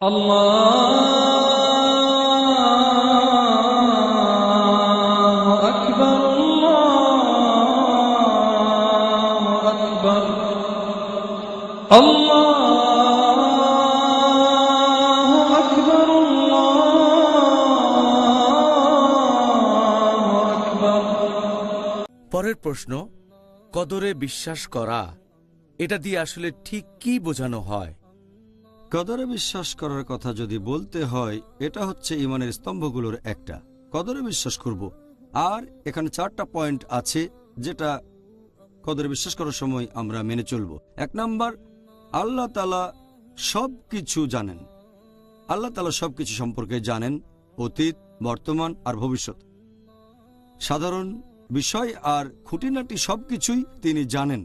আল্লাহু আকবার, আল্লাহু আকবার, আল্লাহু আকবার, আল্লাহু আকবার। পরের প্রশ্ন, কদরে বিশ্বাস করা, এটা দিয়ে আসলে ঠিক কি বোঝানো হয়? কদরে বিশ্বাস করার কথা যদি বলতে হয়, এটা হচ্ছে ঈমানের স্তম্ভগুলোর একটা। কদরে বিশ্বাস করব, আর এখানে 4টা পয়েন্ট আছে যেটা কদরে বিশ্বাস করার সময় আমরা মেনে চলব। 1 নাম্বার, আল্লাহ তাআলা সব কিছু জানেন। আল্লাহ তাআলা সব কিছু সম্পর্কে জানেন, অতীত, বর্তমান আর ভবিষ্যৎ। সাধারণ বিষয় আর খুঁটিনাটি সবকিছুই তিনি জানেন।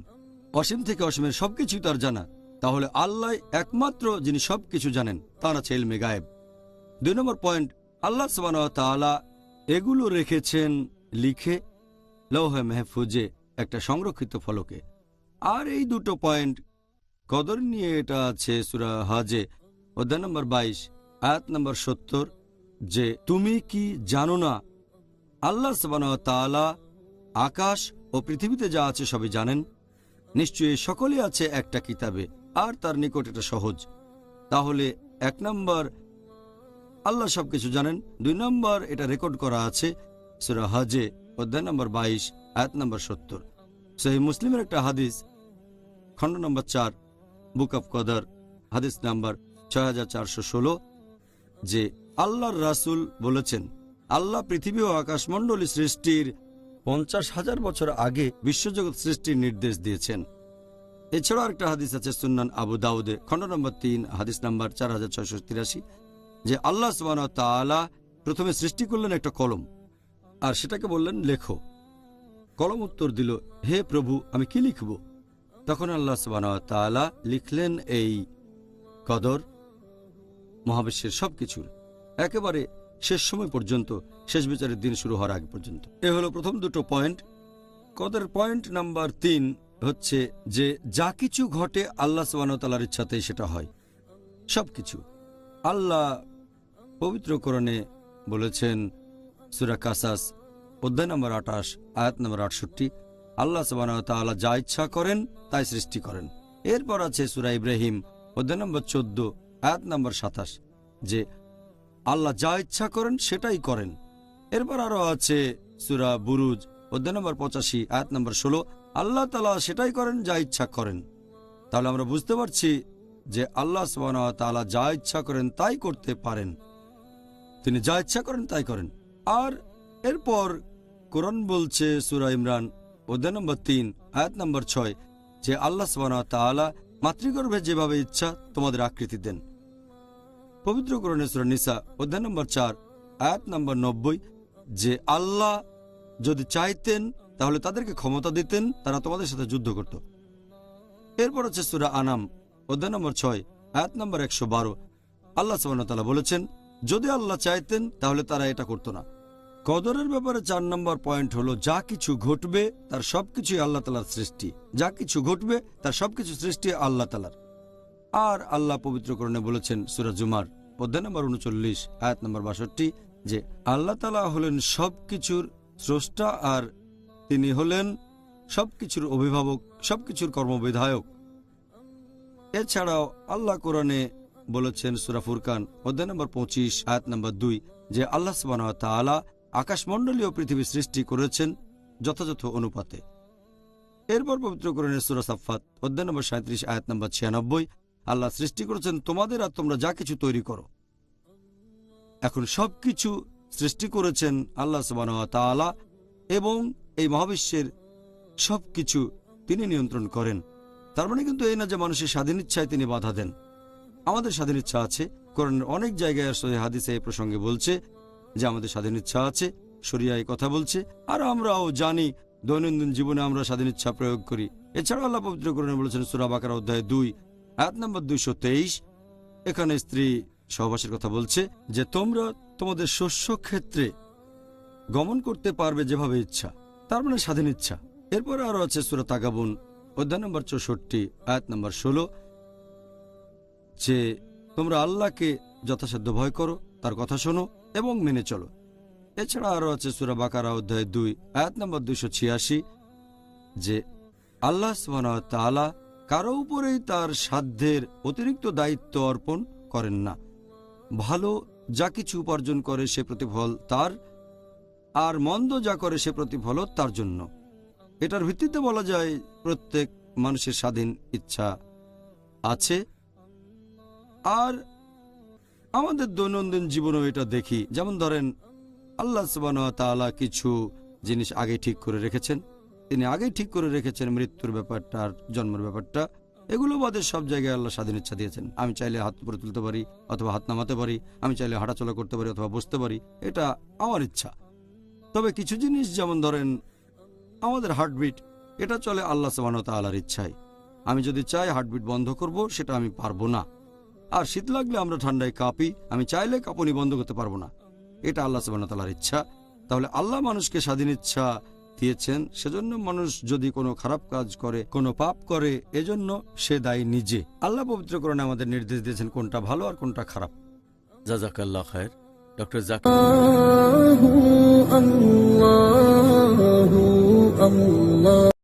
অসীম থেকে অসীমের সবকিছুই তার জানা। তাহলে আল্লাহ একমাত্র যিনি সবকিছু জানেন, তার আছে ইলমে গায়েব। 2 নম্বর পয়েন্ট, আল্লাহ সুবহানাহু ওয়া তাআলা এগুলো রেখেছেন লিখে লৌহে মাহফুজে, একটা সংরক্ষিত ফলকে। আর এই 2টো পয়েন্ট কদর নিয়ে এটা আছে সূরা হজে অধ্যায় নম্বর 22 আয়াত নম্বর 70, যে তুমি কি জানো না আল্লাহ সুবহানাহু ওয়া তাআলা আকাশ ও পৃথিবীতে যা আছে সবই জানেন। নিশ্চয়ই সকলেই আছে একটা কিতাবে, আর তার নিকট এটা সহজ। তাহলে 1 নম্বর, আল্লাহ সবকিছু জানেন। 2 নম্বর, এটা রেকর্ড করা আছে সূরা হজে অধ্যায় নম্বর 22 আয়াত নম্বর 70। সহিহ মুসলিমের একটা হাদিস, খণ্ড নম্বর 4, বুক অফ কদর, হাদিস নাম্বার 6416, যে আল্লাহর রাসূল বলেছেন, আল্লাহ পৃথিবী ও আকাশমণ্ডলী সৃষ্টির 50,000 বছর আগে বিশ্বজগৎ সৃষ্টির নির্দেশ দিয়েছেন। এছাড়াও আরেকটা হাদিস আছে সুন্নান আবু দাউদে, খণ্ড নম্বর 3, হাদিস নাম্বার 4683, যে আল্লাহ সুবহানাহু ওয়া তাআলা প্রথমে সৃষ্টি করলেন একটা কলম, আর সেটাকে বললেন লেখো। কলম উত্তর দিল, হে প্রভু, আমি কি লিখব? তখন আল্লাহ সুবহানাহু ওয়া তাআলা লিখলেন এই কদর, মহাবিশ্বের সবকিছুর, একেবারে শেষ সময় পর্যন্ত, শেষ বিচারের দিন শুরু হওয়ার আগে পর্যন্ত। এ হলো প্রথম 2টো পয়েন্ট। কদরের পয়েন্ট নাম্বার 3 হচ্ছে যে যা কিছু ঘটে আল্লাহ সুবহানাহু ওয়া তাআলার ইচ্ছাতেই সেটা হয়। সবকিছু আল্লাহ পবিত্র কোরআনে বলেছেন, সূরা কাসাস অধ্যায় নম্বর 28 আয়াত নম্বর 68, আল্লাহ সুবহানাহু ওয়া তাআলা যা ইচ্ছা করেন তাই সৃষ্টি করেন। এরপর আছে সূরা ইব্রাহিম অধ্যায় নম্বর 14 আয়াত নম্বর 27, যে আল্লাহ যা ইচ্ছা করেন সেটাই করেন। এরপর আরো আছে সূরা বুরুজ অধ্যায় নম্বর 85 আয়াত নম্বর 16, আল্লাহ তাআলা সেটাই করেন যা ইচ্ছা করেন। তাহলে আমরা বুঝতে পারছি যে আল্লাহ সুবহানাহু ওয়া তাআলা যা ইচ্ছা করেন তাই করতে পারেন। তিনি যা ইচ্ছা করেন তাই করেন। আর এরপর কোরআন বলছে সূরা ইমরান অধ্যায় নম্বর 3 আয়াত নম্বর 6, যে আল্লাহ সুবহানাহু ওয়া তাআলা মাতৃগর্ভে যেভাবে ইচ্ছা তোমাদের আকৃতি দেন। পবিত্র কোরআনে সূরা নিসা অধ্যায় নম্বর 4 আয়াত নম্বর 90, যে আল্লাহ যদি চাইতেন তাহলে তাদেরকে ক্ষমতা দিতেন, তারা তোমাদের সাথে যুদ্ধ করত। এরপর হচ্ছে সূরা আনাম অধ্যায় নম্বর 6 আয়াত নম্বর 112, আল্লাহ সুবহানাহু ওয়া তাআলা বলেছেন, যদি আল্লাহ চাইতেন তাহলে তারা এটা করত না। কদরের ব্যাপারে 4 নম্বর পয়েন্ট হলো, যা কিছু ঘটবে তার সবকিছুই আল্লাহ তাআলার সৃষ্টি। যা কিছু ঘটবে তার সবকিছু সৃষ্টি আল্লাহ তাআলার। আর আল্লাহ পবিত্র কোরআনে বলেছেন সূরা জুমার অধ্যায় নম্বর 39 আয়াত নম্বর 62, যে আল্লাহ তাআলা হলেন সবকিছুর স্রষ্টা, আর তিনি হলেন সবকিছুর অভিভাবক, সবকিছুর কর্মবিধায়ক। এছাড়াও আল্লাহ কোরআনে বলেছেন সূরা ফুরকান অধ্যায় নম্বর 25 আয়াত নম্বর 2, যে আল্লাহ সুবহানাহু ওয়া তাআলা আকাশমণ্ডলী ও পৃথিবী সৃষ্টি করেছেন যথাযথ অনুপাতে। এরপর পবিত্র কোরআনের সূরা সাফফাত অধ্যায় নম্বর 37 আয়াত নম্বর 96, আল্লাহ সৃষ্টি করেছেন তোমাদের আর তোমরা যা কিছু তৈরি করো। এখন সবকিছু সৃষ্টি করেছেন আল্লাহ সুবহানাহু ওয়া তাআলা, এবং এই মহাবিশ্বের সবকিছু তিনি নিয়ন্ত্রণ করেন। তার মানে কিন্তু এই না যে মানুষের স্বাধীন ইচ্ছায় তিনি বাধা দেন। আমাদের স্বাধীন ইচ্ছা আছে। কোরআনের অনেক জায়গায় আর সহিহ হাদিসে এই প্রসঙ্গে বলছে যে আমাদের স্বাধীন ইচ্ছা আছে, শরিয়া এই কথা বলছে, আর আমরাও জানি দৈনন্দিন জীবনে আমরা স্বাধীন ইচ্ছা প্রয়োগ করি। এছাড়াও আল্লাহ পবিত্র কোরআনে বলেছেন সূরা বাকারা অধ্যায় 2 আয়াত নম্বর 223, এখানে স্ত্রী সহবাসের কথা বলছে, যে তোমরা তোমাদের শস্য ক্ষেত্রে গমন করতে পারবে যেভাবে ইচ্ছা। তার মানে স্বাধীন ইচ্ছা। এরপরে আরো আছে সূরা তাগাবুন অধ্যায় নম্বর 64 আয়াত নম্বর 16, যে তোমরা আল্লাহকে যথাসাধ্য ভয় করো, তার কথা শোনো এবং মেনে চলো। এছাড়া আরও আছে সূরা বাকারা অধ্যায় 2 আয়াত নম্বর 286, যে আল্লাহ সুবহানাহু ওয়া তাআলা কারো উপরেই তার সাধ্যের অতিরিক্ত দায়িত্ব অর্পণ করেন না। ভালো যা কিছু উপার্জন করে সে প্রতিফল তার, আর মন্দ যা করে সে প্রতিফলও তার জন্য। এটার ভিত্তিতে বলা যায় প্রত্যেক মানুষের স্বাধীন ইচ্ছা আছে, আর আমাদের দৈনন্দিন জীবনেও এটা দেখি। যেমন ধরেন, আল্লাহ সুবহানাহু ওয়া তাআলা কিছু জিনিস আগে ঠিক করে রেখেছেন। তিনি আগে ঠিক করে রেখেছেন মৃত্যুর ব্যাপারটা আর জন্মের ব্যাপারটা। এগুলো বাদে সব জায়গায় আল্লাহ স্বাধীন ইচ্ছা দিয়েছেন। আমি চাইলে হাত উপরে তুলতে পারি অথবা হাত নামাতে পারি, আমি চাইলে হাঁটাচলা করতে পারি অথবা বসতে পারি, এটা আমার ইচ্ছা। তবে কিছু জিনিস, যেমন ধরেন আমাদের হার্টবিট, এটা চলে আল্লাহ সুবহানাহু ওয়া তাআলার ইচ্ছায়। আমি যদি চাই হার্টবিট বন্ধ করব, সেটা আমি পারবো না। আর শীত লাগলে আমরা ঠান্ডায় কাঁপি, আমি চাইলে কাঁপুনি বন্ধ করতে পারবো না, এটা আল্লাহ সুবহানাহু ওয়া তাআলার ইচ্ছা। তাহলে আল্লাহ মানুষকে স্বাধীন ইচ্ছা দিয়েছেন, সেজন্য মানুষ যদি কোনো খারাপ কাজ করে, কোনো পাপ করে, এজন্য সে দায়ী নিজে। আল্লাহ পবিত্র কোরআনে আমাদের নির্দেশ দিয়েছেন কোনটা ভালো আর কোনটা খারাপ। জাযাকাল্লাহ খায়ের। ডক্টর জাকির। الله الله